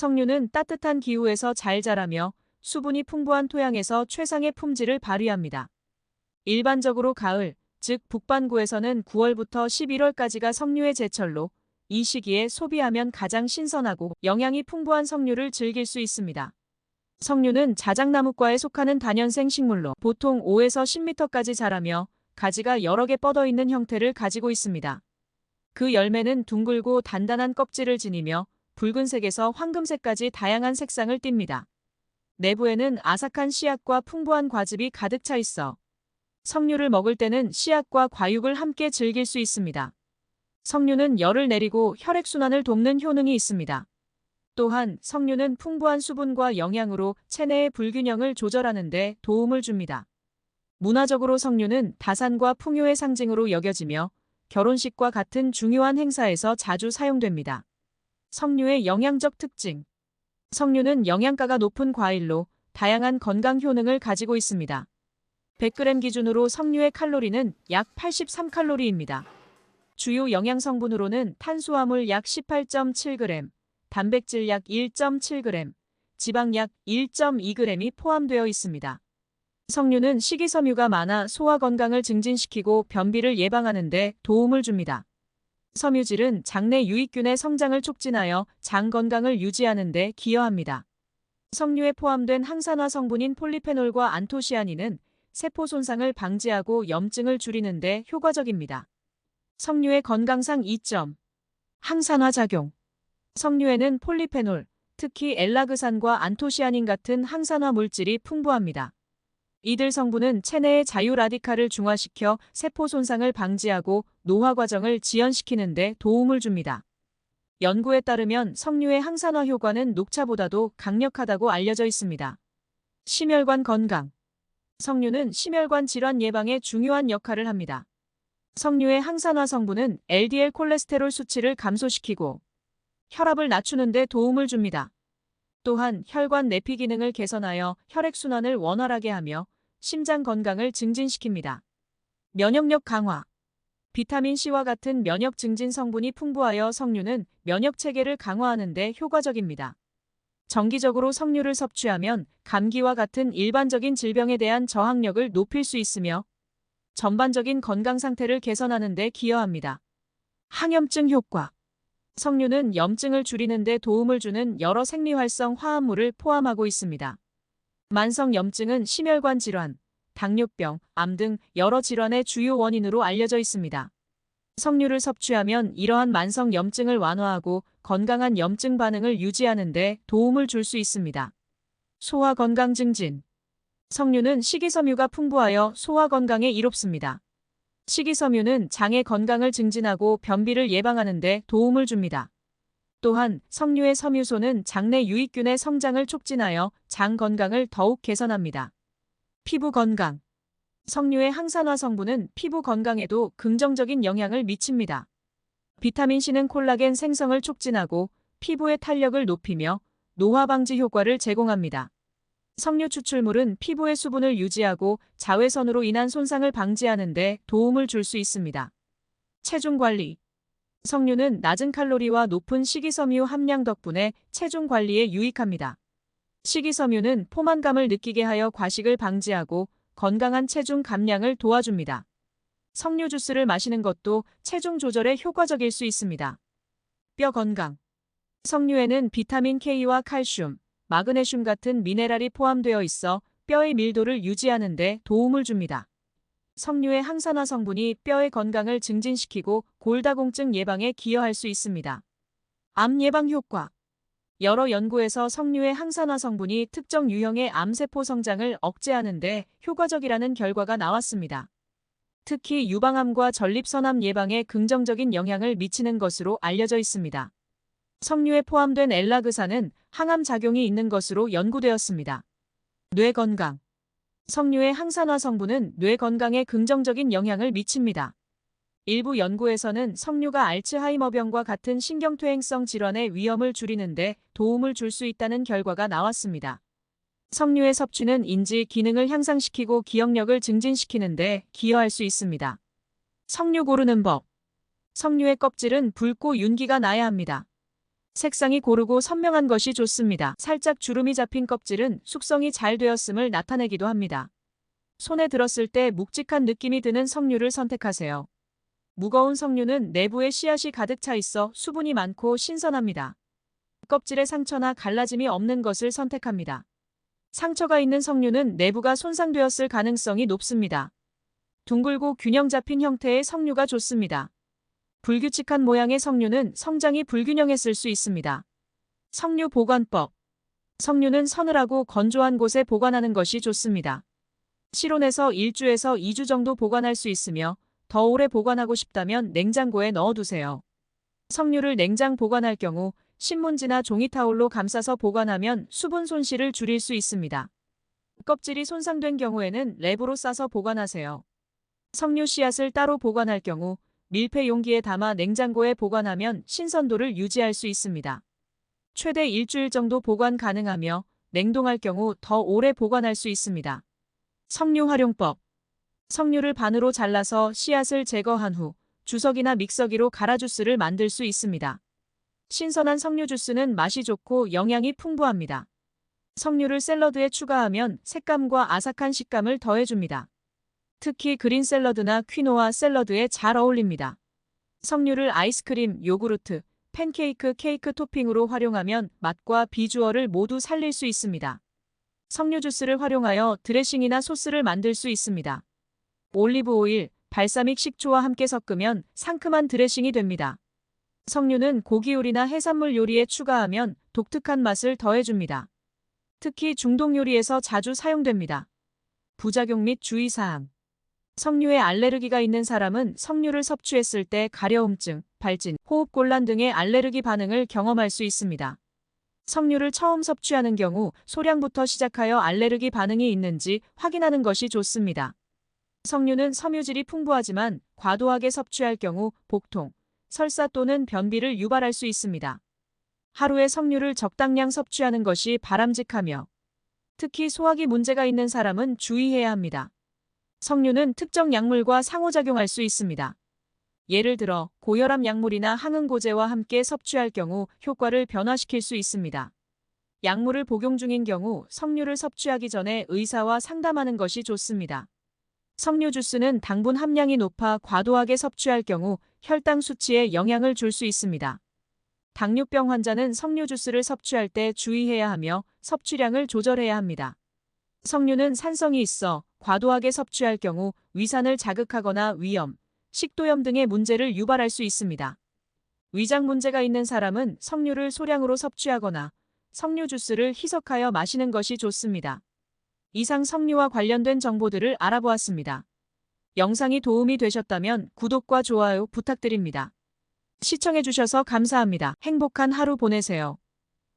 석류는 따뜻한 기후에서 잘 자라며 수분이 풍부한 토양에서 최상의 품질을 발휘합니다. 일반적으로 가을, 즉 북반구에서는 9월부터 11월까지가 석류의 제철로 이 시기에 소비하면 가장 신선하고 영양이 풍부한 석류를 즐길 수 있습니다. 석류는 자작나무과에 속하는 다년생 식물로 보통 5에서 10m까지 자라며 가지가 여러 개 뻗어 있는 형태를 가지고 있습니다. 그 열매는 둥글고 단단한 껍질을 지니며 붉은색에서 황금색까지 다양한 색상을 띱니다. 내부에는 아삭한 씨앗과 풍부한 과즙이 가득 차 있어 석류를 먹을 때는 씨앗과 과육을 함께 즐길 수 있습니다. 석류는 열을 내리고 혈액순환을 돕는 효능이 있습니다. 또한 석류는 풍부한 수분과 영양으로 체내의 불균형을 조절하는 데 도움을 줍니다. 문화적으로 석류는 다산과 풍요의 상징으로 여겨지며 결혼식과 같은 중요한 행사에서 자주 사용됩니다. 석류의 영양적 특징. 석류는 영양가가 높은 과일로 다양한 건강 효능을 가지고 있습니다. 100g 기준으로 석류의 칼로리는 약 83칼로리입니다. 주요 영양 성분으로는 탄수화물 약 18.7g, 단백질 약 1.7g, 지방 약 1.2g이 포함되어 있습니다. 석류는 식이섬유가 많아 소화 건강을 증진시키고 변비를 예방하는 데 도움을 줍니다. 섬유질은 장내 유익균의 성장을 촉진하여 장 건강을 유지하는 데 기여합니다. 석류에 포함된 항산화 성분인 폴리페놀과 안토시아닌은 세포 손상을 방지하고 염증을 줄이는 데 효과적입니다. 석류의 건강상 이점. 항산화 작용. 석류에는 폴리페놀, 특히 엘라그산과 안토시아닌 같은 항산화 물질이 풍부합니다. 이들 성분은 체내의 자유 라디칼을 중화시켜 세포 손상을 방지하고 노화 과정을 지연시키는 데 도움을 줍니다. 연구에 따르면 석류의 항산화 효과는 녹차보다도 강력하다고 알려져 있습니다. 심혈관 건강. 석류는 심혈관 질환 예방에 중요한 역할을 합니다. 석류의 항산화 성분은 LDL 콜레스테롤 수치를 감소시키고 혈압을 낮추는 데 도움을 줍니다. 또한 혈관 내피 기능을 개선하여 혈액순환을 원활하게 하며 심장 건강을 증진시킵니다. 면역력 강화. 비타민C와 같은 면역 증진 성분이 풍부하여 석류는 면역 체계를 강화하는 데 효과적입니다. 정기적으로 석류를 섭취하면 감기와 같은 일반적인 질병에 대한 저항력을 높일 수 있으며 전반적인 건강 상태를 개선하는 데 기여합니다. 항염증 효과. 석류는 염증을 줄이는 데 도움을 주는 여러 생리활성 화합물을 포함하고 있습니다. 만성 염증은 심혈관 질환, 당뇨병, 암 등 여러 질환의 주요 원인으로 알려져 있습니다. 석류를 섭취하면 이러한 만성 염증을 완화하고 건강한 염증 반응을 유지하는 데 도움을 줄 수 있습니다. 소화 건강 증진. 석류는 식이섬유가 풍부하여 소화 건강에 이롭습니다. 식이섬유는 장의 건강을 증진하고 변비를 예방하는 데 도움을 줍니다. 또한 석류의 섬유소는 장내 유익균의 성장을 촉진하여 장 건강을 더욱 개선합니다. 피부 건강. 석류의 항산화 성분은 피부 건강에도 긍정적인 영향을 미칩니다. 비타민C는 콜라겐 생성을 촉진하고 피부의 탄력을 높이며 노화 방지 효과를 제공합니다. 석류 추출물은 피부의 수분을 유지하고 자외선으로 인한 손상을 방지하는 데 도움을 줄 수 있습니다. 체중 관리. 석류는 낮은 칼로리와 높은 식이섬유 함량 덕분에 체중 관리에 유익합니다. 식이섬유는 포만감을 느끼게 하여 과식을 방지하고 건강한 체중 감량을 도와줍니다. 석류 주스를 마시는 것도 체중 조절에 효과적일 수 있습니다. 뼈 건강. 석류에는 비타민 K와 칼슘, 마그네슘 같은 미네랄이 포함되어 있어 뼈의 밀도를 유지하는 데 도움을 줍니다. 석류의 항산화 성분이 뼈의 건강을 증진시키고 골다공증 예방에 기여할 수 있습니다. 암 예방 효과. 여러 연구에서 석류의 항산화 성분이 특정 유형의 암세포 성장을 억제하는 데 효과적이라는 결과가 나왔습니다. 특히 유방암과 전립선암 예방에 긍정적인 영향을 미치는 것으로 알려져 있습니다. 석류에 포함된 엘라그산은 항암 작용이 있는 것으로 연구되었습니다. 뇌 건강. 석류의 항산화 성분은 뇌 건강에 긍정적인 영향을 미칩니다. 일부 연구에서는 석류가 알츠하이머병과 같은 신경퇴행성 질환의 위험을 줄이는 데 도움을 줄 수 있다는 결과가 나왔습니다. 석류의 섭취는 인지 기능을 향상시키고 기억력을 증진시키는 데 기여할 수 있습니다. 석류 고르는 법. 석류의 껍질은 붉고 윤기가 나야 합니다. 색상이 고르고 선명한 것이 좋습니다. 살짝 주름이 잡힌 껍질은 숙성이 잘 되었음을 나타내기도 합니다. 손에 들었을 때 묵직한 느낌이 드는 석류를 선택하세요. 무거운 석류는 내부에 씨앗이 가득 차 있어 수분이 많고 신선합니다. 껍질에 상처나 갈라짐이 없는 것을 선택합니다. 상처가 있는 석류는 내부가 손상되었을 가능성이 높습니다. 둥글고 균형 잡힌 형태의 석류가 좋습니다. 불규칙한 모양의 석류는 성장이 불균형했을 수 있습니다. 석류 보관법. 석류는 서늘하고 건조한 곳에 보관하는 것이 좋습니다. 실온에서 1주에서 2주 정도 보관할 수 있으며 더 오래 보관하고 싶다면 냉장고에 넣어두세요. 석류를 냉장 보관할 경우 신문지나 종이타올로 감싸서 보관하면 수분 손실을 줄일 수 있습니다. 껍질이 손상된 경우에는 랩으로 싸서 보관하세요. 석류 씨앗을 따로 보관할 경우 밀폐 용기에 담아 냉장고에 보관하면 신선도를 유지할 수 있습니다. 최대 일주일 정도 보관 가능하며 냉동할 경우 더 오래 보관할 수 있습니다. 석류 활용법. 석류를 반으로 잘라서 씨앗을 제거한 후 주석이나 믹서기로 갈아 주스를 만들 수 있습니다. 신선한 석류 주스는 맛이 좋고 영양이 풍부합니다. 석류를 샐러드에 추가하면 색감과 아삭한 식감을 더해줍니다. 특히 그린 샐러드나 퀴노아 샐러드에 잘 어울립니다. 석류를 아이스크림, 요구르트, 팬케이크, 케이크 토핑으로 활용하면 맛과 비주얼을 모두 살릴 수 있습니다. 석류 주스를 활용하여 드레싱이나 소스를 만들 수 있습니다. 올리브 오일, 발사믹 식초와 함께 섞으면 상큼한 드레싱이 됩니다. 석류는 고기 요리나 해산물 요리에 추가하면 독특한 맛을 더해줍니다. 특히 중동 요리에서 자주 사용됩니다. 부작용 및 주의사항. 석류에 알레르기가 있는 사람은 석류를 섭취했을 때 가려움증, 발진, 호흡곤란 등의 알레르기 반응을 경험할 수 있습니다. 석류를 처음 섭취하는 경우 소량부터 시작하여 알레르기 반응이 있는지 확인하는 것이 좋습니다. 석류는 섬유질이 풍부하지만 과도하게 섭취할 경우 복통, 설사 또는 변비를 유발할 수 있습니다. 하루에 석류를 적당량 섭취하는 것이 바람직하며 특히 소화기 문제가 있는 사람은 주의해야 합니다. 석류는 특정 약물과 상호작용할 수 있습니다. 예를 들어 고혈압 약물이나 항응고제와 함께 섭취할 경우 효과를 변화시킬 수 있습니다. 약물을 복용 중인 경우 석류를 섭취하기 전에 의사와 상담하는 것이 좋습니다. 석류 주스는 당분 함량이 높아 과도하게 섭취할 경우 혈당 수치에 영향을 줄 수 있습니다. 당뇨병 환자는 석류 주스를 섭취할 때 주의해야 하며 섭취량을 조절해야 합니다. 석류는 산성이 있어 과도하게 섭취할 경우 위산을 자극하거나 위염, 식도염 등의 문제를 유발할 수 있습니다. 위장 문제가 있는 사람은 석류를 소량으로 섭취하거나 석류 주스를 희석하여 마시는 것이 좋습니다. 이상 석류와 관련된 정보들을 알아보았습니다. 영상이 도움이 되셨다면 구독과 좋아요 부탁드립니다. 시청해주셔서 감사합니다. 행복한 하루 보내세요.